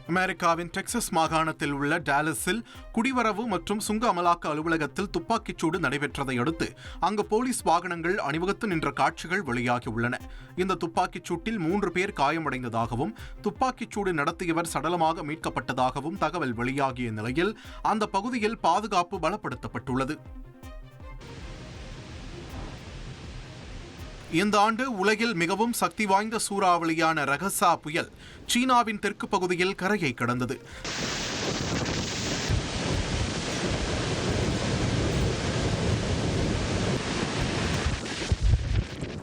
அமெரிக்காவின் டெக்சஸ் மாகாணத்தில் உள்ள டாலஸில் குடிவரவு மற்றும் சுங்க அமலாக்க அலுவலகத்தில் துப்பாக்கிச்சூடு நடைபெற்றதை அடுத்து அங்கு போலீஸ் வாகனங்கள் அணிவகுத்து நின்ற காட்சிகள் வெளியாகியுள்ளன. இந்த துப்பாக்கிச் சூட்டில் 3 பேர் காயமடைந்ததாகவும் துப்பாக்கிச்சூடு நடத்தியவர் சடலமாக மீட்கப்பட்டதாகவும் தகவல் வெளியாகிய நிலையில் அந்த பகுதியில் பாதுகாப்பு பலப்படுத்தப்பட்டுள்ளது. இந்த ஆண்டு உலகில் மிகவும் சக்தி வாய்ந்த சூறாவளியான ரகசா புயல் சீனாவின் தெற்கு பகுதியில் கரையை கடந்தது.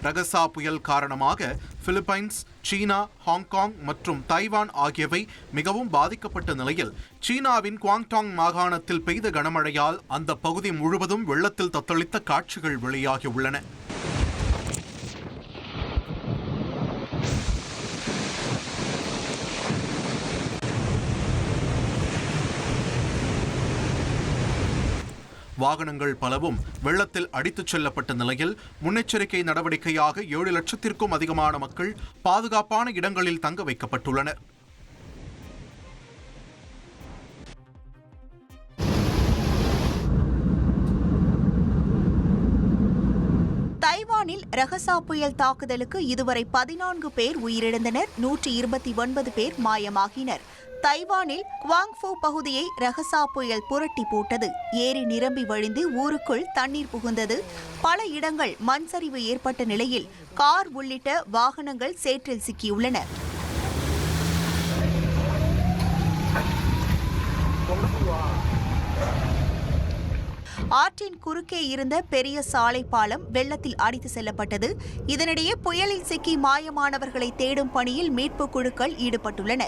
ரகசா புயல் காரணமாக பிலிப்பைன்ஸ், சீனா, ஹாங்காங் மற்றும் தைவான் ஆகியவை மிகவும் பாதிக்கப்பட்ட நிலையில் சீனாவின் குவாங்டாங் மாகாணத்தில் பெய்த கனமழையால் அந்த பகுதி முழுவதும் வெள்ளத்தில் தத்தளித்த காட்சிகள் வெளியாகியுள்ளன. வாகனங்கள் பலவும் வெள்ளத்தில் அடித்துச் செல்லப்பட்ட நிலையில் முன்னெச்சரிக்கை நடவடிக்கையாக 7 லட்சத்திற்கும் அதிகமான மக்கள் பாதுகாப்பான இடங்களில் தங்க வைக்கப்பட்டுள்ளனர். தைவானில் ரகசா புயல் தாக்குதலுக்கு இதுவரை 14 பேர் உயிரிழந்தனர், 129 பேர் மாயமாகினர். தைவானில் குவாங்ஃபோ பகுதியை ரகசா புயல் புரட்டி போட்டது. ஏரி நிரம்பி வழிந்து ஊருக்குள் தண்ணீர் புகுந்தது. பல இடங்கள் மண் சரிவு ஏற்பட்ட நிலையில் கார் உள்ளிட்ட வாகனங்கள் சேற்றில் சிக்கியுள்ளன. ஆற்றின் குறுக்கே இருந்த பெரிய சாலை பாலம் வெள்ளத்தில் அடித்து செல்லப்பட்டது. இதனிடையே புயலில் சிக்கி மாயமானவர்களை தேடும் பணியில் மீட்புக் குழுக்கள் ஈடுபட்டுள்ளன.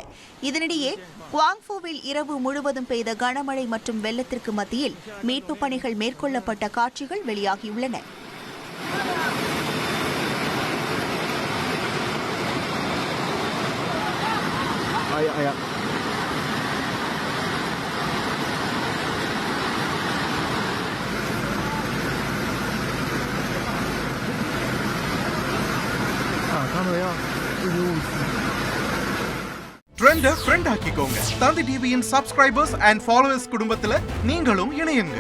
இதனிடையே குவாங்ஃபோவில் இரவு முழுவதும் பெய்த கனமழை மற்றும் வெள்ளத்திற்கு மத்தியில் மீட்புப் பணிகள் மேற்கொள்ளப்பட்ட காட்சிகள் வெளியாகியுள்ளன. ட்ரெண்டை ஃப்ரெண்ட் ஆக்கிக்கோங்க. தந்தி டிவியின் சப்ஸ்கிரைபர்ஸ் அண்ட் ஃபாலோவர்ஸ் குடும்பத்தில் நீங்களும் இணையுங்க.